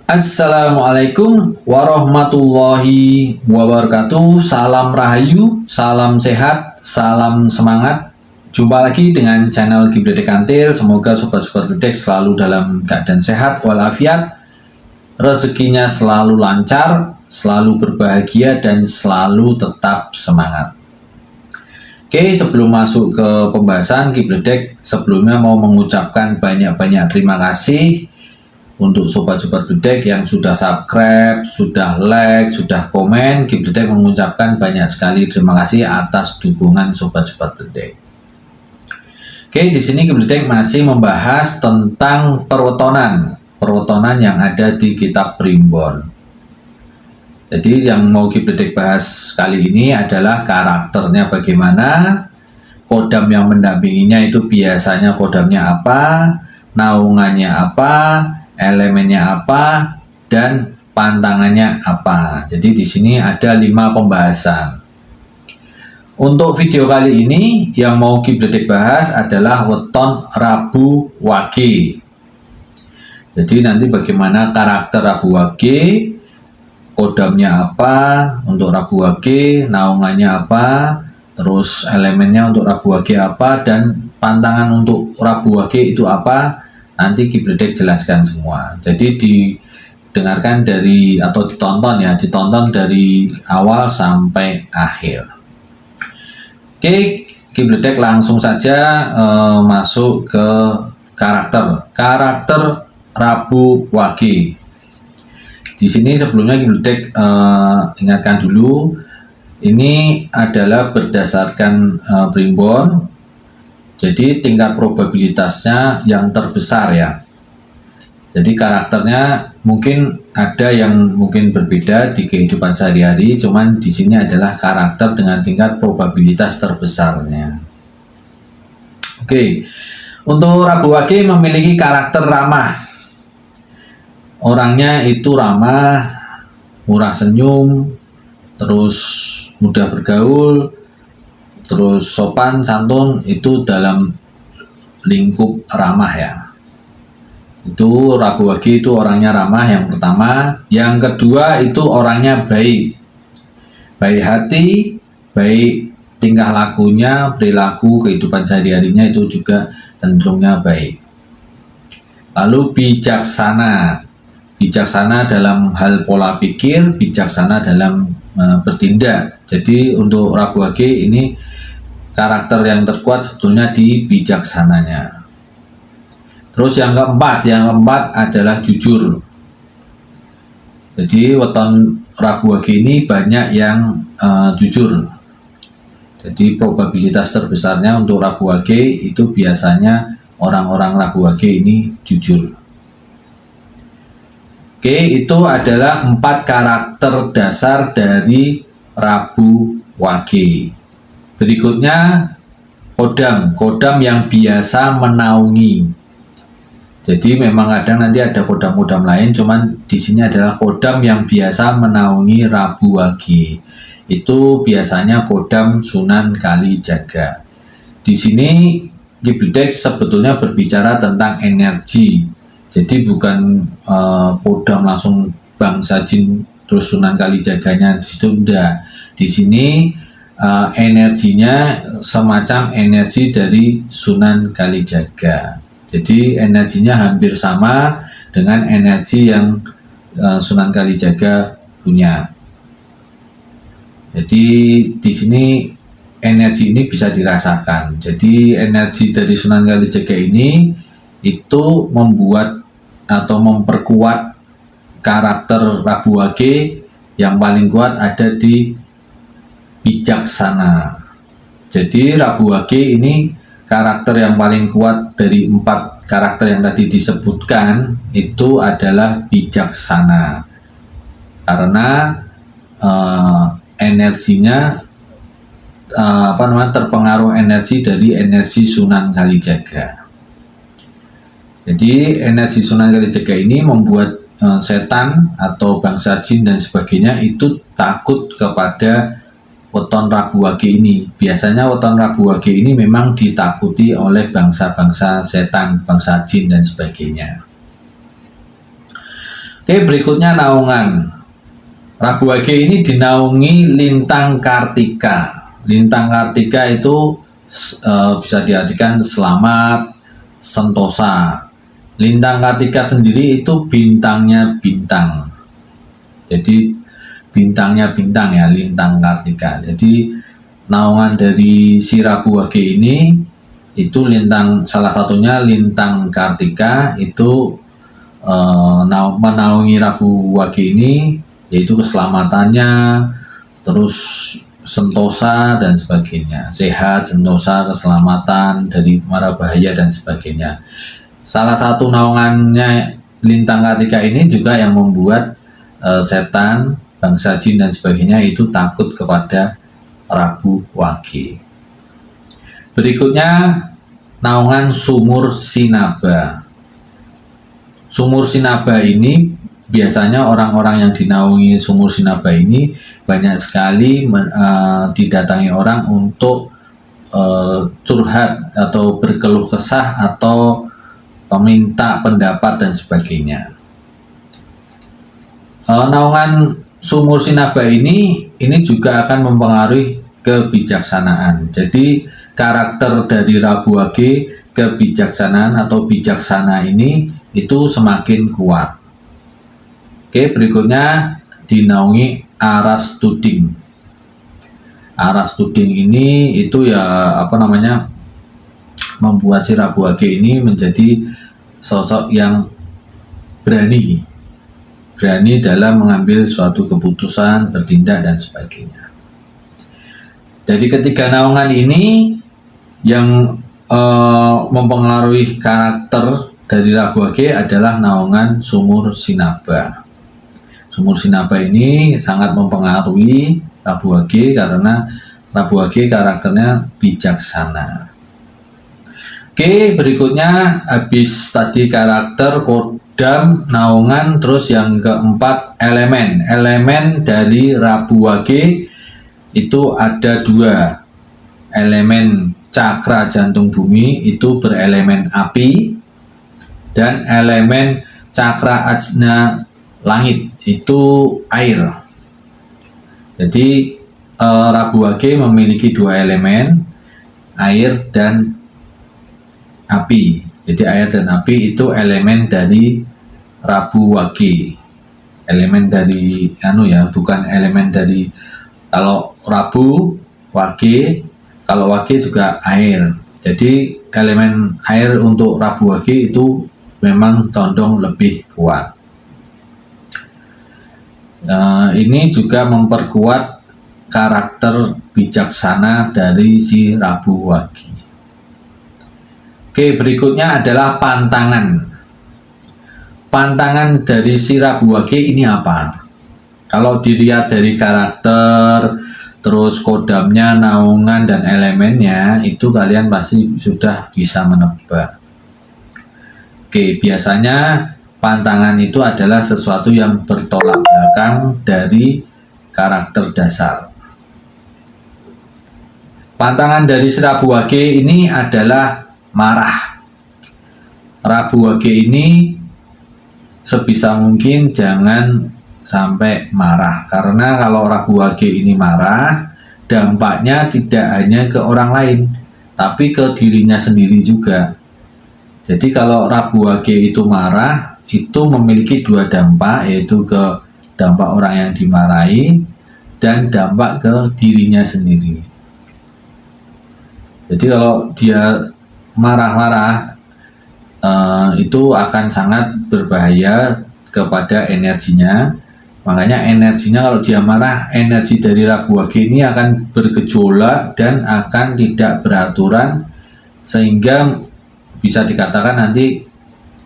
Assalamualaikum warahmatullahi wabarakatuh. Salam rahayu, salam sehat, salam semangat. Jumpa lagi dengan channel Gibredek Kantil. Semoga sobat-sobat Gibredek selalu dalam keadaan sehat walafiat, rezekinya selalu lancar, selalu berbahagia, dan selalu tetap semangat. Oke, sebelum masuk ke pembahasan, Gibredek sebelumnya mau mengucapkan banyak-banyak terima kasih untuk sobat-sobat Gibredek yang sudah subscribe, sudah like, sudah komen. Gibredek mengucapkan banyak sekali terima kasih atas dukungan sobat-sobat Gibredek. Oke, di sini Gibredek masih membahas tentang perwetonan yang ada di kitab Primbon. Jadi yang mau Gibredek bahas kali ini adalah karakternya bagaimana, kodam yang mendampinginya itu biasanya kodamnya apa, naungannya apa, elemennya apa, dan pantangannya apa. Jadi di sini ada 5 pembahasan. Untuk video kali ini yang mau Gibredek bahas adalah weton Rabu Wage. Jadi nanti bagaimana karakter Rabu Wage, kodamnya apa untuk Rabu Wage, naungannya apa, terus elemennya untuk Rabu Wage apa, dan pantangan untuk Rabu Wage itu apa. Nanti Gibredek jelaskan semua. Jadi didengarkan dari atau ditonton dari awal sampai akhir. Oke, Gibredek langsung saja masuk ke karakter Rabu Wage. Di sini sebelumnya Gibredek ingatkan dulu, ini adalah berdasarkan Primbon. Jadi tingkat probabilitasnya yang terbesar ya. Jadi karakternya mungkin ada yang mungkin berbeda di kehidupan sehari-hari, cuman di sini adalah karakter dengan tingkat probabilitas terbesarnya. Oke, untuk Rabu Wage memiliki karakter ramah. Orangnya itu ramah, murah senyum, terus mudah bergaul, terus sopan santun, itu dalam lingkup ramah ya. Itu Rabu Wage itu orangnya ramah yang pertama. Yang kedua itu orangnya baik hati, baik tingkah lakunya, perilaku kehidupan sehari-harinya itu juga cenderungnya baik. Lalu bijaksana dalam hal pola pikir, bijaksana dalam bertindak. Jadi untuk Rabu Wage ini karakter yang terkuat sebetulnya di bijaksananya. Terus yang keempat adalah jujur. Jadi weton Rabu Wage ini banyak yang jujur. Jadi probabilitas terbesarnya untuk Rabu Wage itu biasanya orang-orang Rabu Wage ini jujur. Oke, itu adalah 4 karakter dasar dari Rabu Wage. Berikutnya kodam yang biasa menaungi. Jadi memang kadang nanti ada kodam-kodam lain, cuman di sini adalah kodam yang biasa menaungi Rabu Wage. Itu biasanya kodam Sunan Kalijaga. Di sini Gibredek sebetulnya berbicara tentang energi. Jadi bukan kodam langsung bangsa jin terus Sunan Kalijaganya di situ, enggak. Di sini energinya semacam energi dari Sunan Kalijaga. Jadi energinya hampir sama dengan energi yang Sunan Kalijaga punya. Jadi di sini energi ini bisa dirasakan. Jadi energi dari Sunan Kalijaga ini itu membuat atau memperkuat karakter Rabu Wage. Yang paling kuat ada di bijaksana. Jadi Rabu Wage ini karakter yang paling kuat dari 4 karakter yang tadi disebutkan itu adalah bijaksana, karena energinya terpengaruh energi dari energi Sunan Kalijaga. Jadi energi Sunan Kalijaga ini membuat setan atau bangsa jin dan sebagainya itu takut kepada weton Rabu Wage ini. Biasanya weton Rabu Wage ini memang ditakuti oleh bangsa-bangsa setan, bangsa jin dan sebagainya. Oke, berikutnya naungan. Rabu Wage ini dinaungi lintang Kartika. Lintang Kartika itu bisa diartikan selamat, sentosa. Lintang Kartika sendiri itu bintangnya bintang. Jadi bintangnya bintang ya, lintang Kartika. Jadi naungan dari si Rabu Wage ini itu lintang, salah satunya lintang Kartika itu menaungi Rabu Wage ini, yaitu keselamatannya, terus sentosa dan sebagainya, sehat, sentosa, keselamatan dari mara bahaya dan sebagainya. Salah satu naungannya lintang Kartika ini juga yang membuat setan, bangsa jin dan sebagainya itu takut kepada Rabu Wage. Berikutnya naungan Sumur Sinaba. Sumur Sinaba ini biasanya orang-orang yang dinaungi Sumur Sinaba ini banyak sekali didatangi orang untuk curhat atau berkeluh kesah atau meminta pendapat dan sebagainya. Naungan Sumur Sinaba ini juga akan mempengaruhi kebijaksanaan. Jadi karakter dari Rabu Wage, kebijaksanaan atau bijaksana ini itu semakin kuat. Oke, berikutnya dinaungi Aras Tuding. Aras Tuding ini itu ya membuat si Rabu Wage ini menjadi sosok yang berani dalam mengambil suatu keputusan, bertindak dan sebagainya. Jadi ketiga naungan ini yang mempengaruhi karakter dari Rabu Wage adalah naungan Sumur Sinaba. Sumur Sinaba ini sangat mempengaruhi Rabu Wage karena Rabu Wage karakternya bijaksana. Oke, berikutnya habis tadi karakter, kodam, naungan, terus yang keempat elemen. Elemen dari Rabu Wage itu ada dua. Elemen cakra jantung bumi itu berelemen api, dan elemen cakra ajna langit itu air. Jadi Rabu Wage memiliki dua elemen, air dan api. Jadi air dan api itu elemen dari Rabu Wage. Elemen dari bukan elemen dari, kalau Rabu Wage, kalau Wage juga air. Jadi elemen air untuk Rabu Wage itu memang condong lebih kuat. Ini juga memperkuat karakter bijaksana dari si Rabu Wage. Oke, berikutnya adalah pantangan. Pantangan dari si Rabu Wage ini apa? Kalau dilihat dari karakter, terus kodamnya, naungan, dan elemennya, itu kalian pasti sudah bisa menebak. Oke, biasanya pantangan itu adalah sesuatu yang bertolak belakang dari karakter dasar. Pantangan dari si Rabu Wage ini adalah marah. Rabu Wage ini sebisa mungkin jangan sampai marah, karena kalau Rabu Wage ini marah, dampaknya tidak hanya ke orang lain, tapi ke dirinya sendiri juga. Jadi kalau Rabu Wage itu marah, itu memiliki dua dampak, yaitu ke dampak orang yang dimarahi dan dampak ke dirinya sendiri. Jadi kalau dia marah-marah, itu akan sangat berbahaya kepada energinya. Makanya energinya, kalau dia marah, energi dari Rabu Wage ini akan bergejolak dan akan tidak beraturan, sehingga bisa dikatakan nanti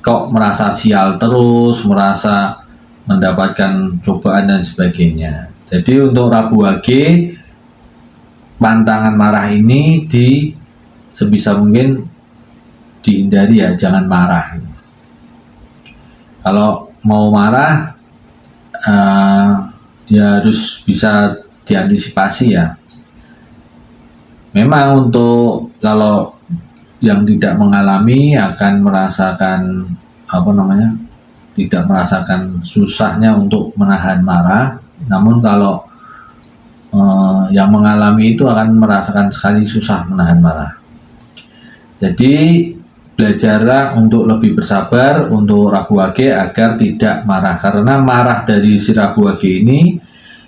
kok merasa sial terus, merasa mendapatkan cobaan dan sebagainya. Jadi untuk Rabu Wage, pantangan marah ini sebisa mungkin dihindari ya, jangan marah. Kalau mau marah ya harus bisa diantisipasi ya. Memang untuk kalau yang tidak mengalami akan merasakan tidak merasakan susahnya untuk menahan marah. Namun kalau yang mengalami itu akan merasakan sekali susah menahan marah. Jadi belajarlah untuk lebih bersabar untuk Rabu Wage agar tidak marah, karena marah dari si Rabu Wage ini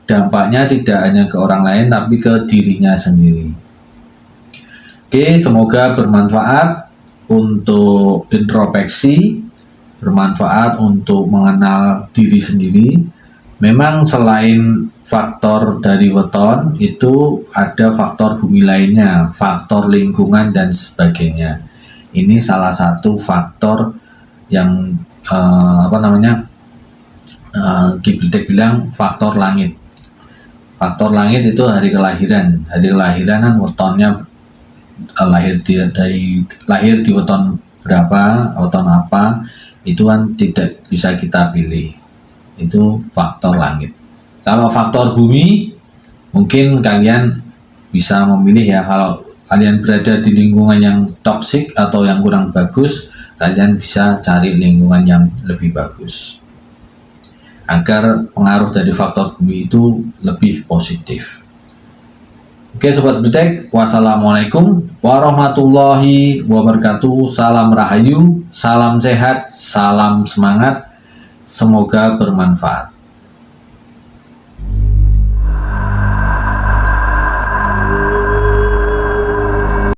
dampaknya tidak hanya ke orang lain tapi ke dirinya sendiri. Oke, semoga bermanfaat untuk introspeksi, bermanfaat untuk mengenal diri sendiri. Memang selain faktor dari weton, itu ada faktor bumi lainnya, faktor lingkungan dan sebagainya. Ini salah satu faktor yang Kibletek bilang faktor langit. Faktor langit itu hari kelahiran. Hari kelahiran kan wetonnya lahir di weton berapa, weton apa, itu kan tidak bisa kita pilih. Itu faktor langit. Kalau faktor bumi, mungkin kalian bisa memilih ya. Kalau kalian berada di lingkungan yang toksik atau yang kurang bagus, kalian bisa cari lingkungan yang lebih bagus agar pengaruh dari faktor bumi itu lebih positif. Oke Sobat Bledek, wassalamualaikum warahmatullahi wabarakatuh. Salam rahayu, salam sehat, salam semangat. Semoga bermanfaat.